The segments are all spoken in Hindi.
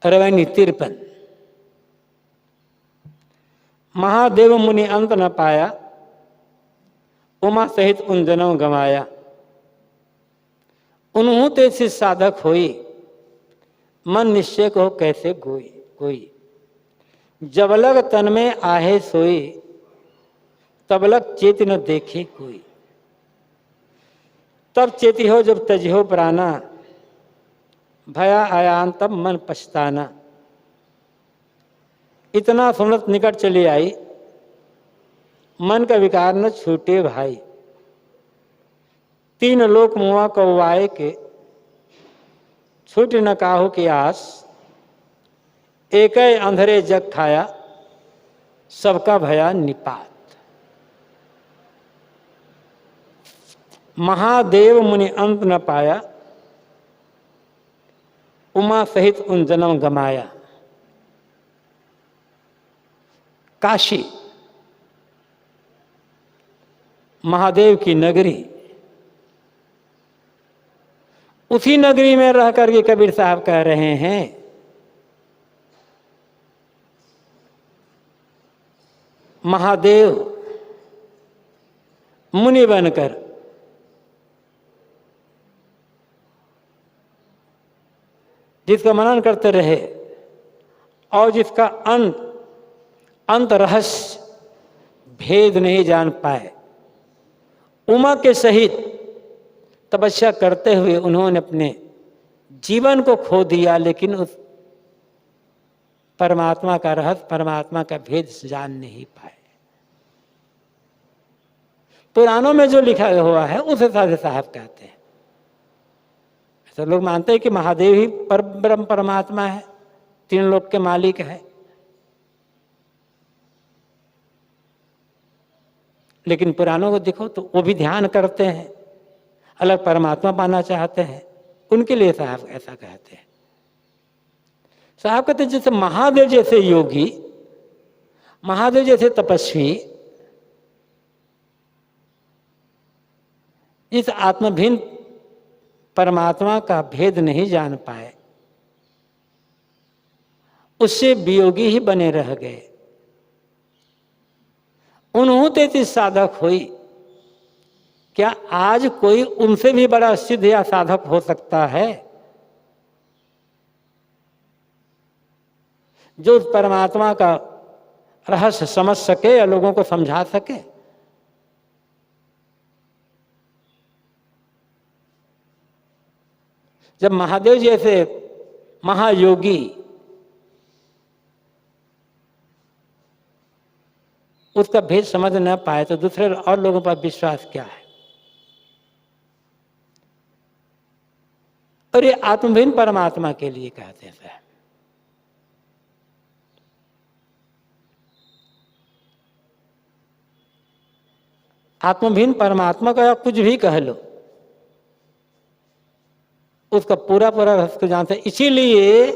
रवैनी 53। महादेव मुनि अंत न पाया, उमा सहित उन जनों गंवाया। उन्हों ते सिद्ध साधक होई, मन निश्चय को कैसे कोई। जब लग तन में आहे सोई, तब लग चेत न देखे कोई। तब चेती हो जब तज हो प्राणा, भया आयान तब मन पछताना। इतना सुनत निकट चली आई, मन का विकार न छूटे भाई। तीन लोक मुआ कौवाए के, छूट न काहू की आस। एक अंधेरे जग खाया, सबका भया निपात। महादेव मुनि अंत न पाया, उमा सहित उन जन्म गमाया। काशी महादेव की नगरी, उसी नगरी में रह करके कबीर साहब कह रहे हैं, महादेव मुनि बनकर जिसका मनन करते रहे और जिसका अंत रहस्य भेद नहीं जान पाए, उमा के सहित तपस्या करते हुए उन्होंने अपने जीवन को खो दिया, लेकिन उस परमात्मा का रहस्य, परमात्मा का भेद जान नहीं पाए। पुराणों में जो लिखा हुआ है उसे साधे साहब कहते हैं। ऐसे लोग मानते हैं कि महादेव ही परब्रह्म परमात्मा है, तीन लोक के मालिक है, लेकिन पुराणों को देखो तो वो भी ध्यान करते हैं, अलग परमात्मा पाना चाहते हैं। उनके लिए साहब ऐसा कहते हैं। साहब कहते हैं जैसे महादेव जैसे योगी, महादेव जैसे तपस्वी इस आत्मभिन्न परमात्मा का भेद नहीं जान पाए, उससे वियोगी ही बने रह गए। उन्हों ते साधक हुई, क्या आज कोई उनसे भी बड़ा सिद्ध या साधक हो सकता है जो उस परमात्मा का रहस्य समझ सके या लोगों को समझा सके? जब महादेव जैसे महायोगी उसका भेद समझ न पाए तो दूसरे और लोगों पर विश्वास क्या है? और ये आत्मभिन्न परमात्मा के लिए कहते हैं। आत्मभिन्न परमात्मा का कुछ भी कह लो, उसका पूरा रहस्य जानते। इसीलिए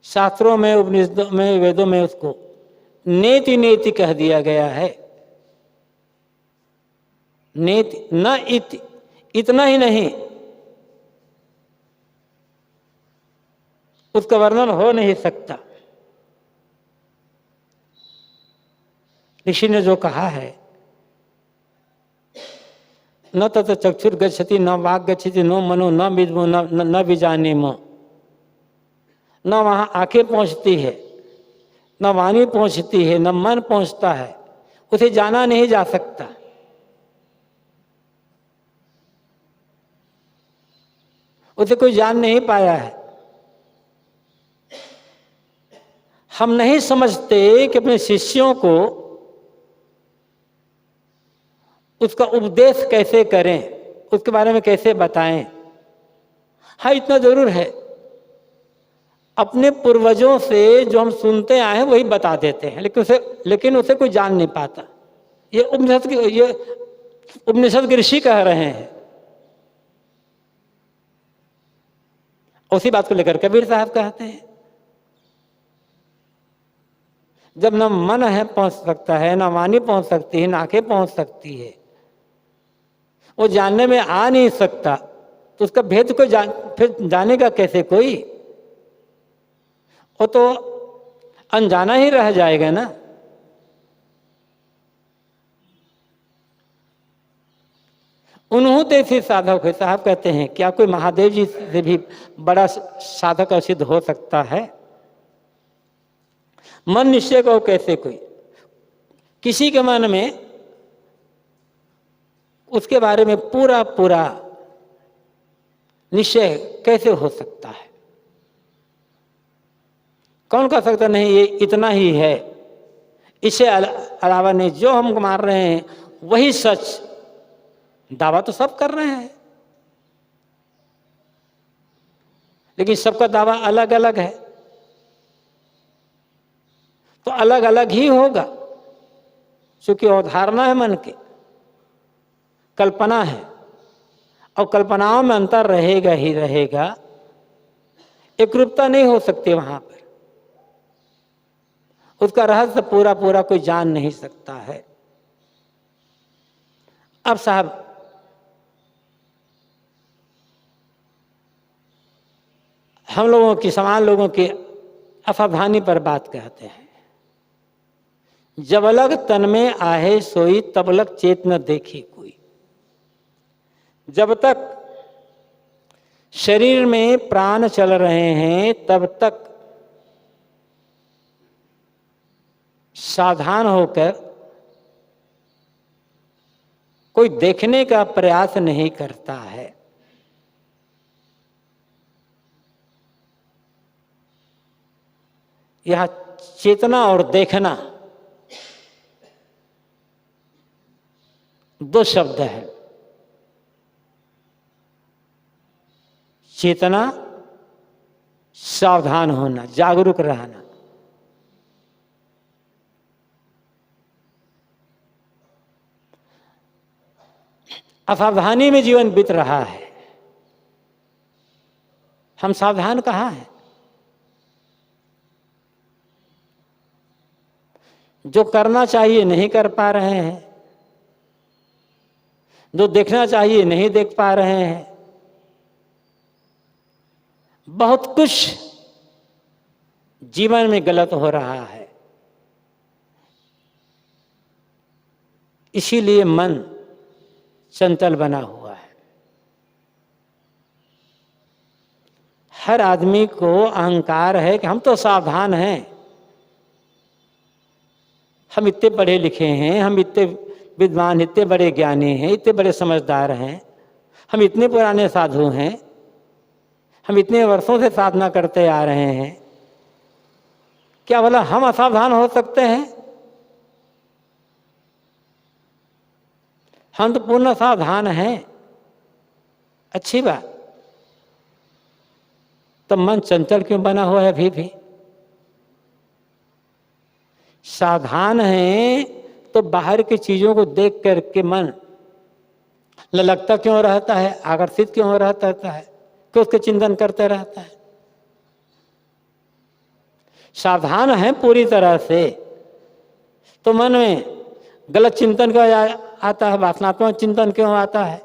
शास्त्रों में, उपनिषदों में, वेदों में उसको नेति नेति कह दिया गया है। नेति न इति, इतना ही नहीं, उसका वर्णन हो नहीं सकता। ऋषि ने जो कहा है, न तत् चक्षुर गच्छति न वाग गच्छति नो मनो न विद्मो न विजानीमो। न वहाँ आंखें पहुँचती है, न वाणी पहुँचती है, न मन पहुँचता है, उसे जाना नहीं जा सकता। उसे कोई जान नहीं पाया है। हम नहीं समझते कि अपने शिष्यों को उसका उपदेश कैसे करें, उसके बारे में कैसे बताएं। हाँ, इतना जरूर है, अपने पूर्वजों से जो हम सुनते आए हैं वही बता देते हैं, लेकिन उसे कोई जान नहीं पाता। ये उपनिषद के ऋषि कह रहे हैं। उसी बात को लेकर कबीर साहब कहते हैं, जब न मन है पहुंच सकता है, न वाणी पहुंच सकती है, न आंखें पहुंच सकती है, वो जानने में आ नहीं सकता, तो उसका भेद को फिर जानेगा कैसे कोई? वो तो अनजाना ही रह जाएगा ना। उन्होंने ऐसे साधक है, साहब कहते हैं क्या कोई महादेव जी से भी बड़ा साधक सिद्ध हो सकता है? मन निश्चय को कैसे कोई, किसी के मन में उसके बारे में पूरा पूरा निश्चय कैसे हो सकता है? कौन कह सकता नहीं ये इतना ही है, इससे अलावा नहीं, जो हम मार रहे हैं वही सच। दावा तो सब कर रहे हैं, लेकिन सबका दावा अलग अलग है, तो अलग अलग ही होगा, क्योंकि अवधारणा है मन की, कल्पना है, और कल्पनाओं में अंतर रहेगा ही रहेगा, एकरूपता नहीं हो सकती वहां पर। उसका रहस्य पूरा पूरा कोई जान नहीं सकता है। अब साहब हम लोगों की, समान लोगों की असावधानी पर बात कहते हैं। जब अलग तन में आहे सोई तब लग चेत न देखी कोई। जब तक शरीर में प्राण चल रहे हैं तब तक सावधान होकर कोई देखने का प्रयास नहीं करता है। यह चेतना और देखना दो शब्द है। चेतना सावधान होना, जागरूक रहना। असावधानी में जीवन बीत रहा है। हम सावधान कहाँ हैं? जो करना चाहिए नहीं कर पा रहे हैं, जो देखना चाहिए नहीं देख पा रहे हैं। बहुत कुछ जीवन में गलत हो रहा है। इसीलिए मन चंचल बना हुआ है। हर आदमी को अहंकार है कि हम तो सावधान हैं, हम इतने पढ़े लिखे हैं, हम इतने विद्वान, इतने बड़े ज्ञानी हैं, इतने बड़े समझदार हैं, हम इतने पुराने साधु हैं, हम इतने वर्षों से साधना करते आ रहे हैं, क्या भला हम असावधान हो सकते हैं? हम तो पूर्ण सावधान हैं। अच्छी बात। तो मन चंचल क्यों बना हुआ है? अभी भी सावधान है तो बाहर की चीजों को देख करके मन ललकता क्यों रहता है, आकर्षित क्यों रहता है, क्यों उसके चिंतन करते रहता है? सावधान है पूरी तरह से तो मन में गलत चिंतन क्यों आता है, वासनात्मक चिंतन क्यों आता है,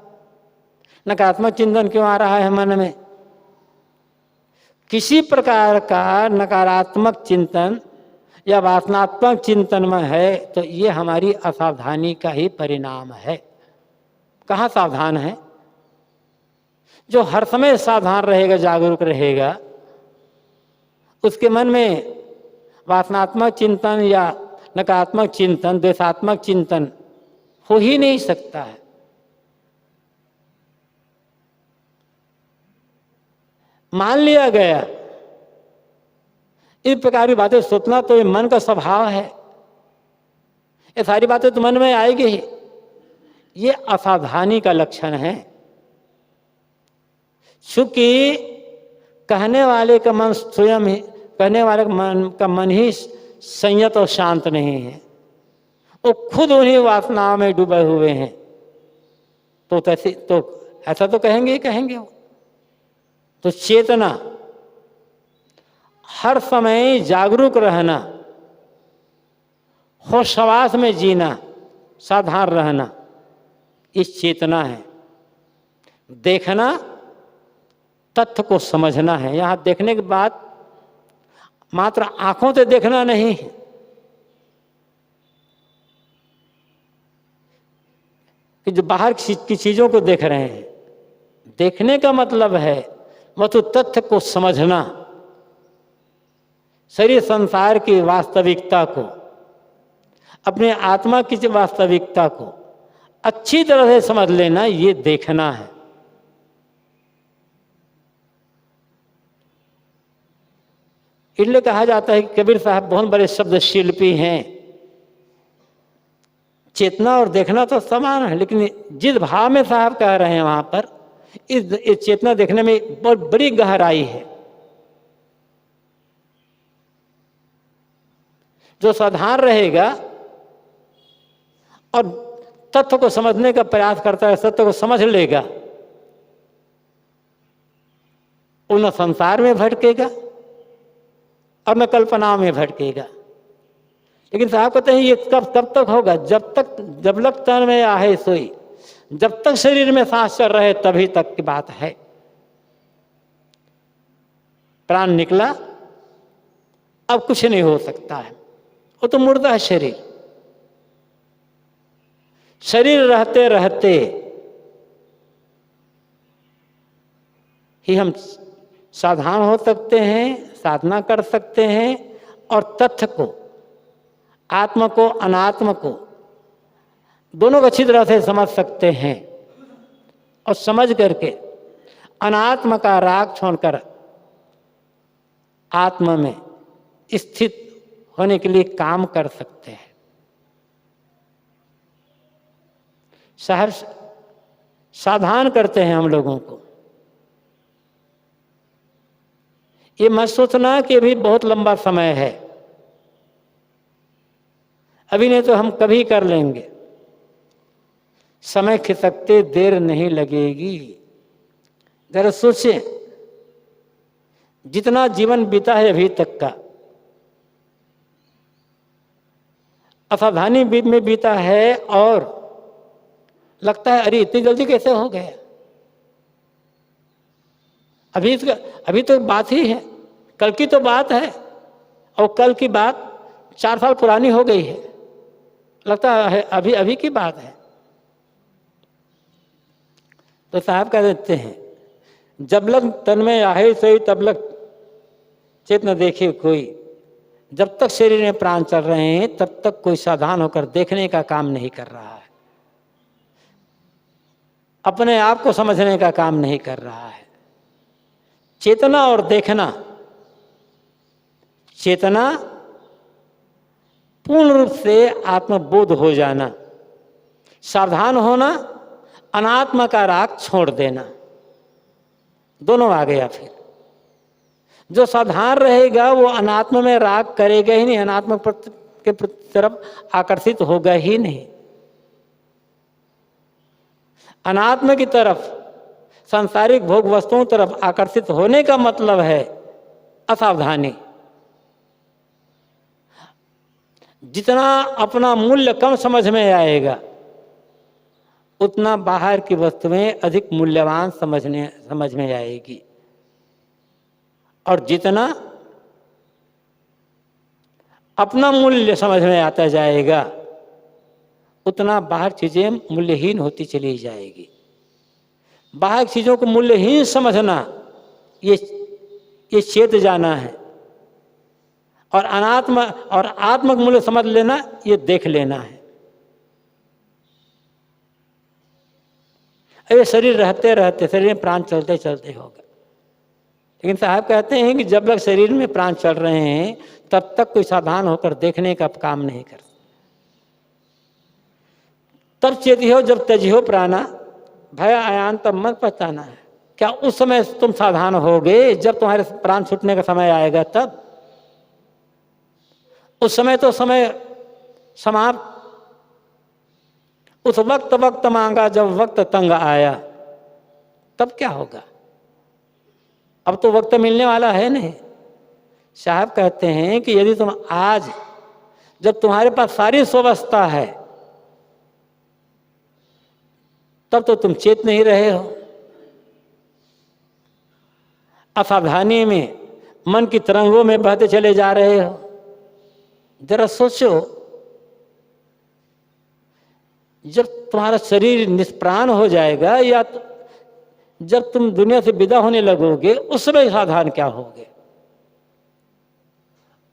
नकारात्मक चिंतन क्यों आ रहा है मन में? किसी प्रकार का नकारात्मक चिंतन या वासनात्मक चिंतन में है तो ये हमारी असावधानी का ही परिणाम है। कहाँ सावधान है? जो हर समय सावधान रहेगा, जागरूक रहेगा, उसके मन में वासनात्मक चिंतन या नकारात्मक चिंतन, द्वेषात्मक चिंतन हो ही नहीं सकता है। मान लिया गया इस प्रकार की बातें सोचना तो ये मन का स्वभाव है, ये सारी बातें तो मन में आएगी ही। ये असावधानी का लक्षण है। चूंकि कहने वाले का मन स्वयं ही, कहने वाले का मन ही संयत और शांत नहीं है, वो खुद उन्हीं वासनाओं में डूबे हुए हैं, तो ऐसा तो कहेंगे ही कहेंगे वो। तो चेतना, हर समय जागरूक रहना, होशवास में जीना, सावधान रहना, इस चेतना है। देखना, तथ्य को समझना है। यहाँ देखने के बाद मात्र आंखों से देखना नहीं है, कि जो बाहर की चीजों को देख रहे हैं। देखने का मतलब है वस्तु तथ्य को समझना, शरीर संसार की वास्तविकता को, अपने आत्मा की वास्तविकता को अच्छी तरह से समझ लेना, ये देखना है। इसलिए कहा जाता है कि कबीर साहब बहुत बड़े शब्द शिल्पी हैं। चेतना और देखना तो समान है, लेकिन जिस भाव में साहब कह रहे हैं वहां पर इस चेतना देखने में बहुत बड़ी गहराई है। जो साधारण रहेगा और तत्व को समझने का प्रयास करता है, सत्य को समझ लेगा, वो न संसार में भटकेगा और न कल्पनाओं में भटकेगा। लेकिन साहब कहते हैं ये कब तक होगा? जब लग तन में आहे सोई, जब तक शरीर में सांस चल रहे तभी तक की बात है। प्राण निकला, अब कुछ नहीं हो सकता है, वो तो मुर्दा है शरीर। शरीर रहते रहते ही हम सावधान हो सकते हैं, साधना कर सकते हैं और तथ्य को, आत्मा को, अनात्म को दोनों को अच्छी तरह से समझ सकते हैं। और समझ करके अनात्म का राग छोड़कर आत्मा में स्थित होने के लिए काम कर सकते हैं। साहब सावधान करते हैं हम लोगों को। ये मत सोचना कि अभी बहुत लंबा समय है, अभी नहीं तो हम कभी कर लेंगे। समय खिसकते देर नहीं लगेगी। जरा सोचें, जितना जीवन बीता है अभी तक का, असावधानी में बीता है और लगता है अरे इतनी जल्दी कैसे हो गया। अभी तो बात ही है, कल की तो बात है, और कल की बात 4 साल पुरानी हो गई है, लगता है अभी की बात है। तो साहब कह देते हैं जब लग तन में आहे सोई तब लग चेत न देखे कोई। जब तक शरीर में प्राण चल रहे हैं तब तक कोई सावधान होकर देखने का काम नहीं कर रहा है, अपने आप को समझने का काम नहीं कर रहा है। चेतना और देखना, चेतना पूर्ण रूप से आत्मबोध हो जाना, सावधान होना, अनात्मा का राग छोड़ देना, दोनों आ गया। फिर जो सावधान रहेगा वो अनात्मा में राग करेगा ही नहीं, अनात्मा के तरफ आकर्षित होगा ही नहीं। अनात्मा की तरफ, सांसारिक भोग वस्तुओं तरफ आकर्षित होने का मतलब है असावधानी। जितना अपना मूल्य कम समझ में आएगा उतना बाहर की वस्तुएं अधिक मूल्यवान समझ में आएगी, और जितना अपना मूल्य समझ में आता जाएगा उतना बाहर चीजें मूल्यहीन होती चली जाएगी। बाहर चीजों को मूल्यहीन समझना ये चेत जाना है, और अनात्मा और आत्मक मूल्य समझ लेना ये देख लेना है। ये शरीर रहते रहते, शरीर में प्राण चलते चलते होगा। लेकिन साहब कहते हैं कि जब तक शरीर में प्राण चल रहे हैं तब तक कोई सावधान होकर देखने का काम नहीं कर। तब चेती हो जब त्यजी हो प्राणा, भय आयान तब मत पहचाना है। क्या उस समय तुम सावधान होगे जब तुम्हारे प्राण छूटने का समय आएगा? तब उस समय तो समय समाप्त। उस वक्त मांगा जब वक्त तंग आया, तब क्या होगा? अब तो वक्त मिलने वाला है नहीं। साहब कहते हैं कि यदि तुम आज, जब तुम्हारे पास सारी स्वावस्था है, तब तो तुम चेत नहीं रहे हो। असावधानी में मन की तरंगों में बहते चले जा रहे हो। जरा सोचो, जब तुम्हारा शरीर निष्प्राण हो जाएगा या जब तुम दुनिया से विदा होने लगोगे, उस समय सावधान क्या होगे?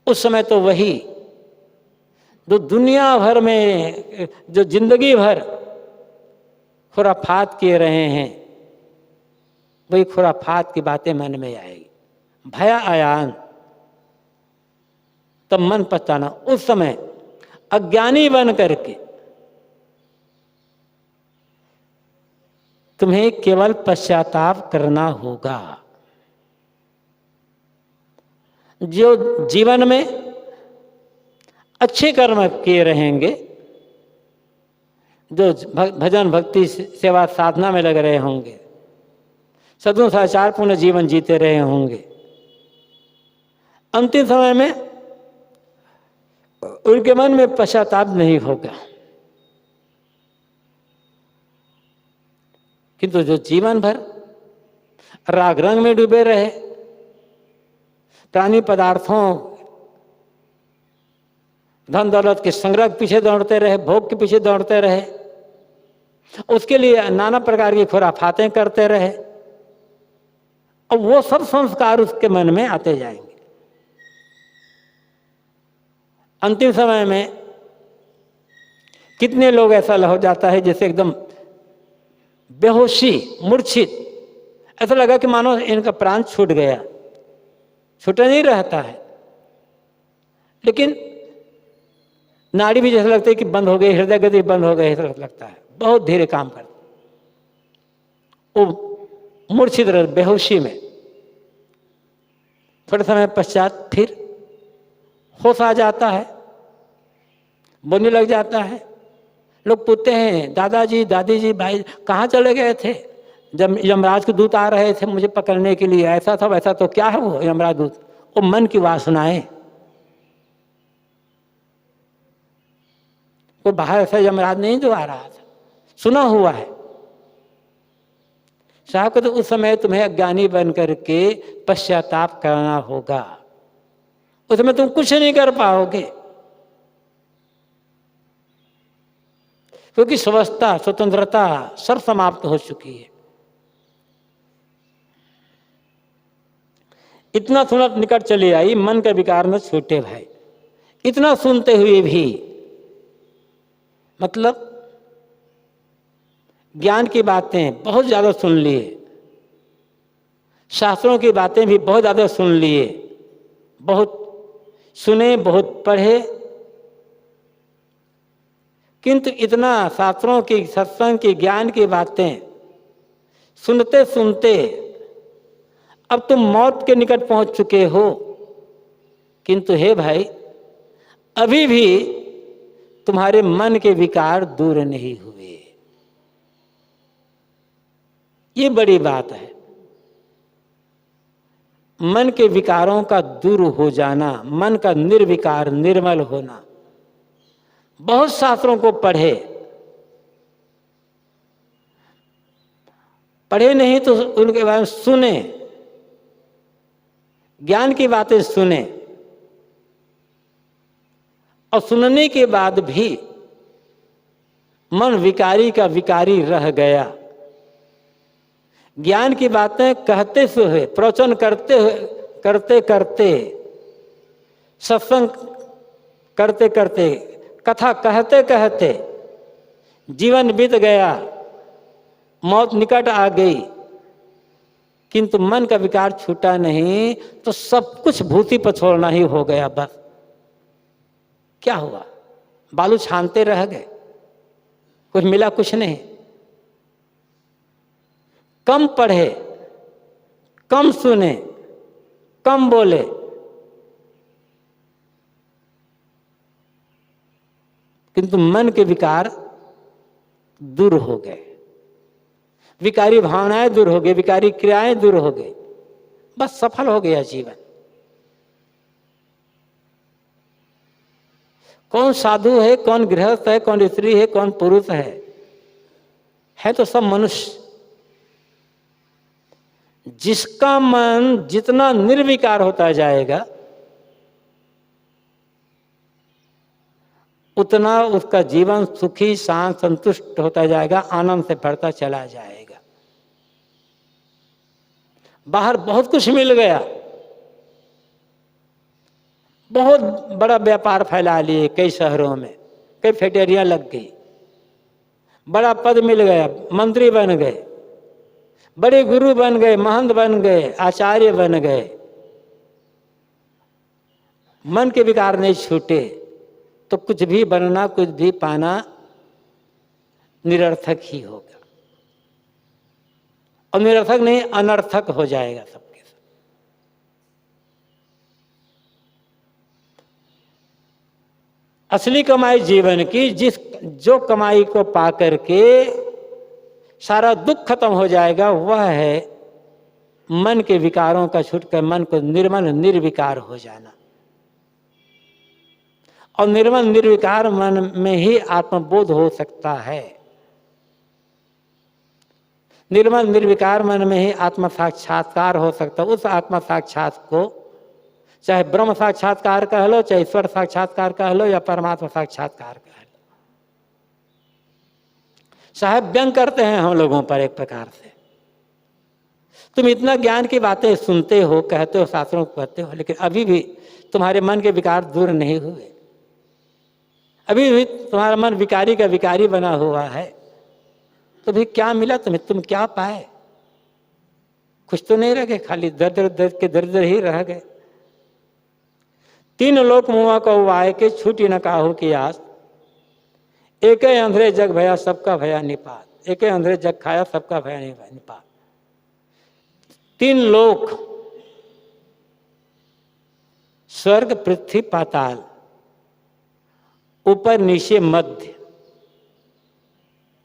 उस समय तो वही जो दुनिया भर में जो जिंदगी भर खुराफात किए रहे हैं, वही खुराफात की बातें मन में आएगी। भया आयान, तब मन पछताना। उस समय अज्ञानी बन करके तुम्हें केवल पश्चाताप करना होगा। जो जीवन में अच्छे कर्म किए रहेंगे, जो भजन भक्ति सेवा साधना में लग रहे होंगे, सद्गुण सदाचार पूर्ण जीवन जीते रहे होंगे, अंतिम समय में उनके मन में पश्चाताप नहीं होगा। किंतु जो जीवन भर राग रंग में डूबे रहे, प्राणी पदार्थों धन दौलत के संग्रह के पीछे दौड़ते रहे, भोग के पीछे दौड़ते रहे, उसके लिए नाना प्रकार की खुराफातें करते रहे, और वो सब संस्कार उसके मन में आते जाएंगे। अंतिम समय में कितने लोग ऐसा हो जाता है जैसे एकदम बेहोशी, मूर्छित, ऐसा लगा कि मानो इनका प्राण छूट गया, छूटा नहीं रहता है, लेकिन नाड़ी भी जैसा लगता है कि बंद हो गई, हृदय गति बंद हो गई, ऐसा लगता है। बहुत धीरे काम करता, वो मूर्छित रह, बेहोशी में। थोड़े समय पश्चात फिर होश आ जाता है, बोलने लग जाता है। लोग पूछते हैं, दादाजी, दादी जी, भाई कहाँ चले गए थे जब यमराज के दूत आ रहे थे मुझे पकड़ने के लिए? ऐसा था वैसा। तो क्या है वो यमराज दूत? वो मन की वासनाएं। कोई बाहर ऐसा यमराज नहीं जो आ रहा था, सुना हुआ है। साहब को तो उस समय तुम्हें अज्ञानी बन करके पश्चाताप करना होगा। उस समय तुम कुछ नहीं कर पाओगे, क्योंकि स्वस्थता, स्वतंत्रता सब समाप्त हो चुकी है। इतना सुना निकट चली आई, मन का विकार न छूटे भाई। इतना सुनते हुए भी, मतलब ज्ञान की बातें बहुत ज्यादा सुन लिए, शास्त्रों की बातें भी बहुत ज्यादा सुन लिए, बहुत सुने, बहुत पढ़े, किंतु इतना शास्त्रों की, सत्संग की, ज्ञान की बातें सुनते सुनते अब तुम मौत के निकट पहुंच चुके हो, किंतु हे भाई अभी भी तुम्हारे मन के विकार दूर नहीं हुए। ये बड़ी बात है। मन के विकारों का दूर हो जाना, मन का निर्विकार, निर्मल होना। बहुत शास्त्रों को पढ़े, पढ़े नहीं तो उनके बारे में सुने, ज्ञान की बातें सुने, और सुनने के बाद भी मन विकारी का विकारी रह गया। ज्ञान की बातें कहते हुए, प्रवचन करते हुए, करते करते, सत्संग करते करते, कथा कहते कहते जीवन बीत गया, मौत निकट आ गई, किंतु मन का विकार छूटा नहीं, तो सब कुछ भूसी पर छोड़ना ही हो गया। बस क्या हुआ? बालू छानते रह गए, कुछ मिला कुछ नहीं। कम पढ़े, कम सुने, कम बोले, किंतु मन के विकार दूर हो गए, विकारी भावनाएं दूर हो गई, विकारी क्रियाएं दूर हो गई, बस सफल हो गया जीवन। कौन साधु है, कौन गृहस्थ है, कौन स्त्री है, कौन पुरुष है तो सब मनुष्य। जिसका मन जितना निर्विकार होता जाएगा उतना उसका जीवन सुखी शांत संतुष्ट होता जाएगा, आनंद से भरता चला जाएगा। बाहर बहुत कुछ मिल गया, बहुत बड़ा व्यापार फैला लिए कई शहरों में, कई फैक्ट्रियां लग गई, बड़ा पद मिल गया, मंत्री बन गए, बड़े गुरु बन गए, महंत बन गए, आचार्य बन गए, मन के विकार नहीं छूटे तो कुछ भी बनना कुछ भी पाना निरर्थक ही होगा, और निरर्थक नहीं अनर्थक हो जाएगा सबके साथ। असली कमाई जीवन की जो कमाई को पा करके सारा दुख खत्म हो जाएगा वह है मन के विकारों का छूटकर मन को निर्मल निर्विकार हो जाना। और निर्मल निर्विकार मन में ही आत्मबोध हो सकता है, निर्मल निर्विकार मन में ही आत्म साक्षात्कार हो सकता है। उस आत्म साक्षात को चाहे ब्रह्म साक्षात्कार कह लो, चाहे ईश्वर साक्षात्कार कह लो, या परमात्मा साक्षात्कार कह लो। साहब व्यंग करते हैं हम लोगों पर एक प्रकार से, तुम इतना ज्ञान की बातें सुनते हो, कहते हो, शास्त्रों को कहते हो, लेकिन अभी भी तुम्हारे मन के विकार दूर नहीं हुए, अभी भी तुम्हारा मन विकारी का विकारी बना हुआ है। तो भी क्या मिला तुम्हें, तुम क्या पाए? कुछ तो नहीं रह गए, खाली दर्द दर्द के दर्द ही रह गए। तीन लोक मुआ को आए के छूटी न काहू की आस, एक अंधेरे जग भया सबका भया निपात, एक अंधेरे जग खाया सबका भया निपात। तीन लोक, स्वर्ग पृथ्वी पाताल, ऊपर नीचे मध्य,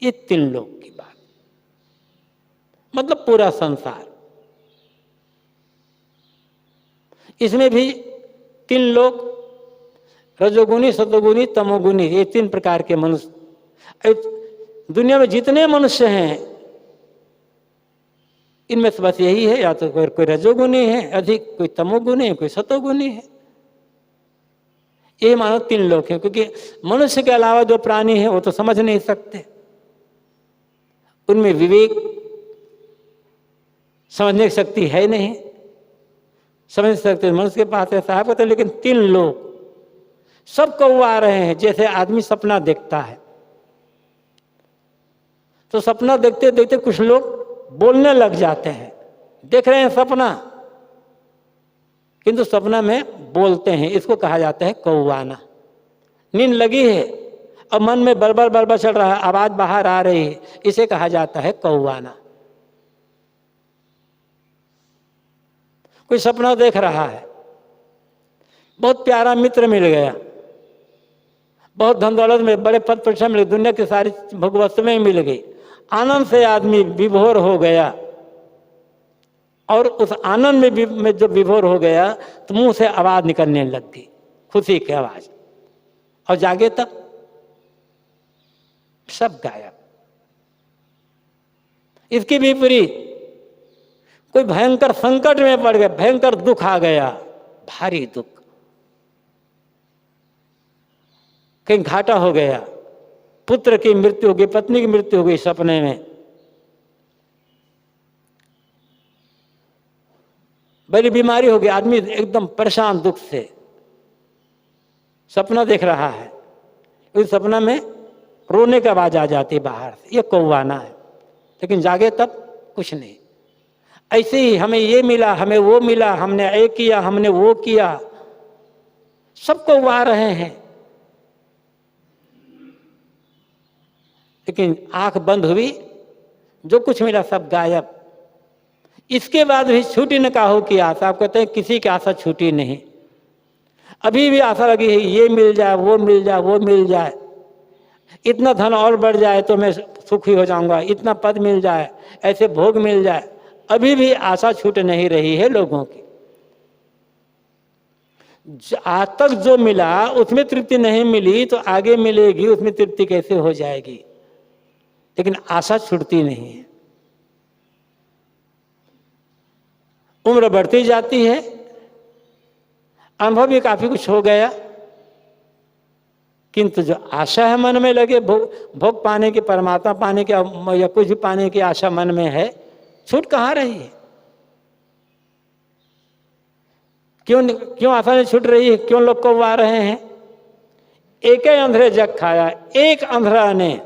ये तीन लोक की बात, मतलब पूरा संसार। इसमें भी तीन लोक, रजोगुनी सतोगुनी तमोगुनी, ये तीन प्रकार के मनुष्य दुनिया में जितने मनुष्य हैं इनमें से बस यही है, या तो कोई रजोगुनी है अधिक, कोई तमोगुनी है, कोई सतोगुनी है। ये मानो तीन लोग हैं, क्योंकि मनुष्य के अलावा जो प्राणी है वो तो समझ नहीं सकते, उनमें विवेक समझने की शक्ति है नहीं, समझ सकते मनुष्य के पास है साहब होते। लेकिन तीन लोग सबको वो आ रहे हैं। जैसे आदमी सपना देखता है तो सपना देखते देखते कुछ लोग बोलने लग जाते हैं, देख रहे हैं सपना किंतु सपना में बोलते हैं, इसको कहा जाता है कौवाना। नींद लगी है अब मन में बड़बड़ बड़बड़ चल रहा है, आवाज बाहर आ रही है, इसे कहा जाता है कौवाना। कोई सपना देख रहा है, बहुत प्यारा मित्र मिल गया, बहुत धन दौलत में बड़े पद प्रतिष्ठा मिल गई, दुनिया की सारी भोग में मिल गई, आनंद से आदमी विभोर हो गया। और उस आनंद में जब विभोर हो गया तो मुंह से आवाज निकलने लग गई, खुशी की आवाज, और जागे तब सब गायब। इसके विपरीत कोई भयंकर संकट में पड़ गया, भयंकर दुख आ गया, भारी दुख, कहीं घाटा हो गया, पुत्र की मृत्यु हो गई, पत्नी की मृत्यु हो गई सपने में, बड़ी बीमारी हो गई, आदमी एकदम परेशान दुख से सपना देख रहा है, उस सपना में रोने की आवाज आ जाती है बाहर से, ये कौवाना है। लेकिन जागे तब कुछ नहीं। ऐसे ही हमें ये मिला, हमें वो मिला, हमने ये किया, हमने वो किया, सबको वा रहे हैं, लेकिन आंख बंद हुई, जो कुछ मिला सब गायब। इसके बाद भी छूटी न काहू की आशा। आप कहते हैं किसी की आशा छूटी नहीं, अभी भी आशा लगी है, ये मिल जाए, वो मिल जाए, वो मिल जाए, इतना धन और बढ़ जाए तो मैं सुखी हो जाऊंगा, इतना पद मिल जाए, ऐसे भोग मिल जाए, अभी भी आशा छूट नहीं रही है लोगों की। आज तक जो मिला उसमें तृप्ति नहीं मिली तो आगे मिलेगी, उसमें तृप्ति कैसे हो जाएगी? लेकिन आशा छूटती नहीं है। उम्र बढ़ती जाती है, अनुभव भी काफी कुछ हो गया, किंतु जो आशा है मन में लगे, भोग पाने की, परमात्मा पाने की या कुछ भी पाने की आशा मन में है, छूट कहाँ रही है? क्यों आशा नहीं छूट रही है? क्यों लोग को आ रहे हैं? एक ही अंधेरे जग खाया, एक अंधरा ने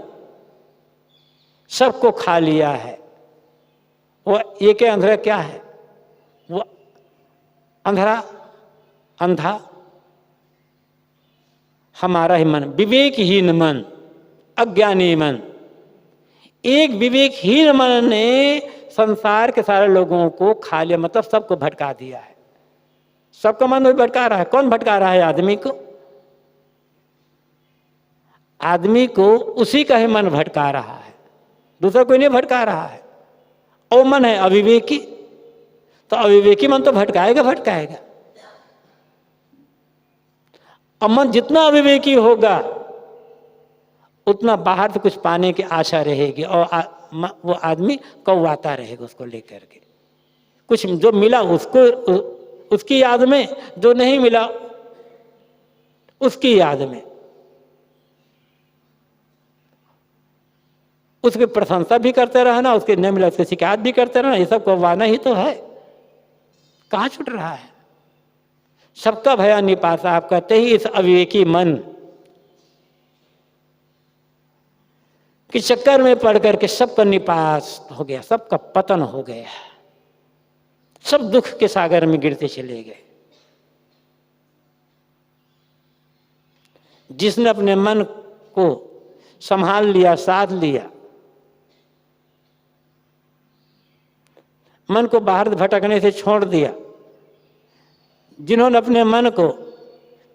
सबको खा लिया है। वो एक ही अंधेरा क्या है? वो अंधा हमारा ही मन, विवेकहीन मन, अज्ञानी मन। एक विवेकहीन मन ने संसार के सारे लोगों को खा लिया, मतलब सबको भटका दिया है। सबका मन भी भटका रहा है। कौन भटका रहा है? आदमी को। आदमी को उसी का ही मन भटका रहा है, दूसरा कोई नहीं भटका रहा है। और मन है अविवेकी, तो अविवेकी मन तो भटकाएगा। और मन जितना अविवेकी होगा उतना बाहर से कुछ पाने की आशा रहेगी, और वो आदमी कौवाता रहेगा उसको लेकर के। कुछ जो मिला उसको उसकी याद में, जो नहीं मिला उसकी याद में। उसकी प्रशंसा भी करते रहना, उसके नहीं मिला उसकी शिकायत भी करते रहना, ये सब कौवाना ही तो है। कहाँ छूट रहा है? सबका भया निपासा। आप कहते ही इस अविवेकी मन के चक्कर में पड़ करके सबका निपास हो गया, सबका पतन हो गया, सब दुख के सागर में गिरते चले गए। जिसने अपने मन को संभाल लिया, साध लिया, मन को बाहर भटकने से छोड़ दिया, जिन्होंने अपने मन को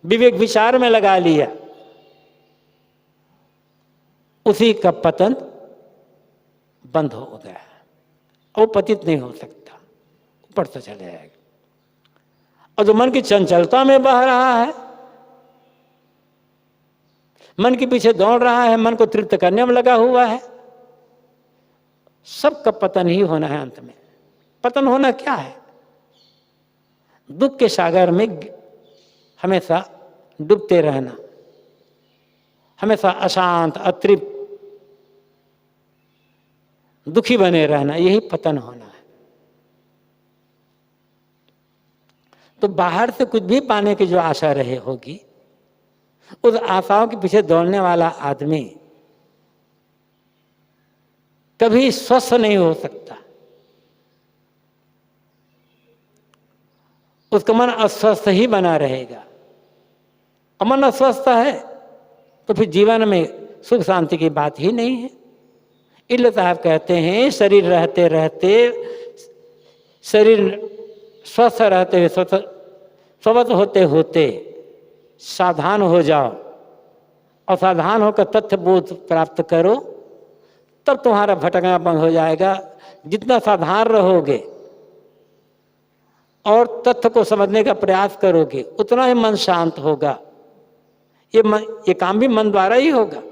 विवेक विचार में लगा लिया, उसी का पतन बंद हो गया। वो पतित नहीं हो सकता, ऊपर से चले जाएगा। और जो मन की चंचलता में बह रहा है, मन के पीछे दौड़ रहा है, मन को तृप्त करने में लगा हुआ है, सबका पतन ही होना है। अंत में पतन होना क्या है? दुख के सागर में हमेशा डूबते रहना, हमेशा अशांत, अतृप्त, दुखी बने रहना, यही पतन होना है। तो बाहर से कुछ भी पाने की जो आशा रहे होगी, उस आशाओं के पीछे दौड़ने वाला आदमी कभी स्वस्थ नहीं हो सकता। उसका मन अस्वस्थ ही बना रहेगा। और मन अस्वस्थ है तो फिर जीवन में सुख शांति की बात ही नहीं है। इसलिए साहब कहते हैं, शरीर रहते रहते, शरीर स्वस्थ रहते हुए, स्वस्थ होते होते सावधान हो जाओ, और सावधान होकर तथ्य बोध प्राप्त करो, तब तुम्हारा भटकना बंद हो जाएगा। जितना सावधान रहोगे और तथ्य को समझने का प्रयास करोगे, उतना ही मन शांत होगा। ये काम भी मन द्वारा ही होगा,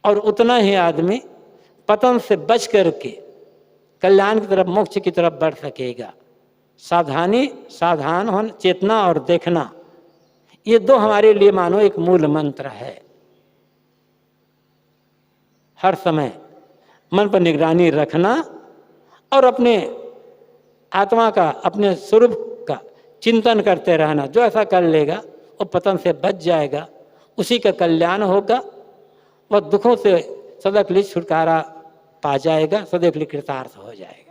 और उतना ही आदमी पतन से बच करके कल्याण की तरफ, मोक्ष की तरफ बढ़ सकेगा। सावधान होना, चेतना और देखना, ये दो हमारे लिए मानो एक मूल मंत्र है। हर समय मन पर निगरानी रखना और अपने आत्मा का, अपने स्वरूप का चिंतन करते रहना। जो ऐसा कर लेगा वो पतन से बच जाएगा, उसी का कल्याण होगा, वह दुखों से सदा के लिए छुटकारा पा जाएगा, सदैव के लिए कृतार्थ हो जाएगा।